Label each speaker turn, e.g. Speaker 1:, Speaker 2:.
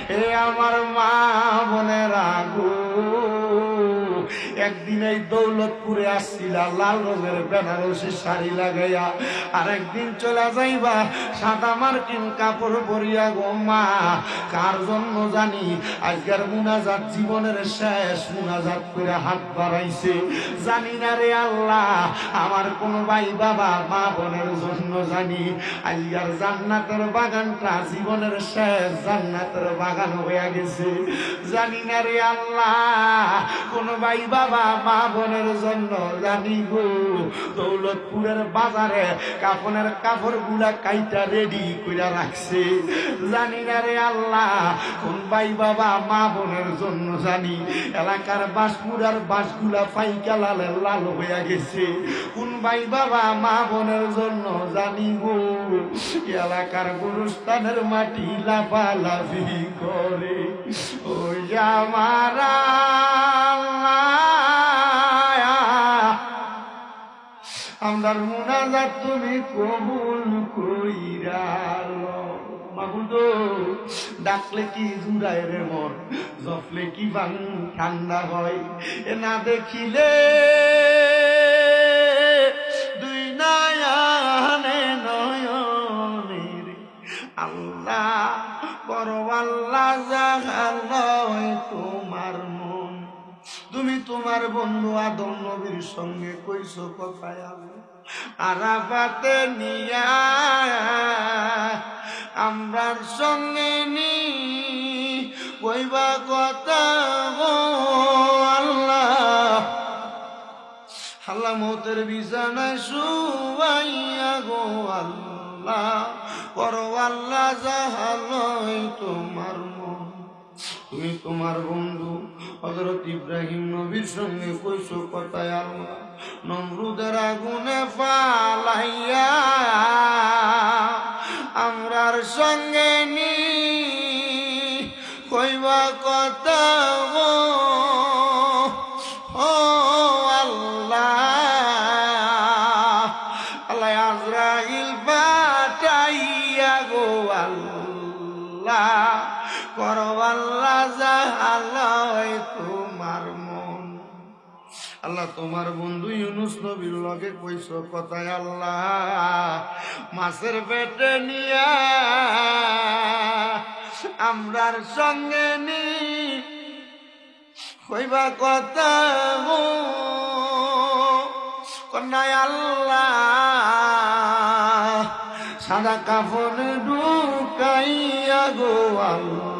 Speaker 1: হে আমার মা বোনেরা গো, একদিন এই দৌলতপুরে আসছিলা লাল রঙের বেনারসি শাড়ি লাগাইয়া, আর একদিন চলে যাইবা সাদা মার্কিন কাপড় পরিয়া গো মা। কার জন্য জানি আজকের মুনাজাত জীবনের শেষ মুনাজাত করে হাত বাড়াইছে জানি না রে আল্লাহ। আমার কোন ভাই বাবা মা বোনের জন্য জানি আজকের জান্নাতের বাগানটা জীবনের শেষ জান্নাতের বাগান হয়ে গেছে জানি না রে আল্লাহ। কোন ভাই বাবা মা বোনের জন্য জানি গো দৌলতপুরের বাজারে কাফনের কাপড় গুলা কাইটা রেডি করে রাখছে জানি না রে আল্লাহ। কোন ভাই বাবা মা বোনের জন্য জানি এলাকার বাঁশপুরার বাঁশগুলা ফাইকা লাল লাল হয়ে গেছে কোন ভাই বাবা মা বোনের জন্য জানি গো এলাকার গুরুস্থানের মাটি লাফালাফি করে। ওই আমারা আমরার মুনাজাত তুমি কবুল কইরা মাহুদো। ডাকলে কি জুড়ায় রে মন, জফলে কি বাং ঠান্ডা হয়, এ না দেখিলে দুই নয়নে নয়নের আল্লাহ বড় আল্লাহ জাগালয় তোমার মন। তুমি তোমার বন্ধু আদম নবীর সঙ্গে কইছো কথায় আরাফাতে নিয়া আমরার সঙ্গে নি কইবা কথা গো আল্লাহ। আল্লাহ মতের বিছানায় শুয়াইয়া গো আল্লাহ করো আল্লাহ জাহালয় তোমার মন। তুমি তোমার বন্ধু হযরত ইব্রাহিম নবীর সঙ্গে কইছো কথায় আল্লাহ নমরুদের আগুনে ফালাইয়া আমরার সঙ্গে নি কইবা কথা গো ও আল্লাহ। আল্লাহ আজরাইল পাঠাইয়া গো আল্লাহ করো আল্লাহ জাহালয় তোমার মন। আল্লাহ তোমার বন্ধু ইউনুস নবীর লগে কইছো কথায় আল্লাহ মাছের পেটে নিয়া আমরার সঙ্গে নি কইবা কথা গো কন্যায় আল্লাহ সাদা কাফন ঢুকাইয়া গো আল্লাহ।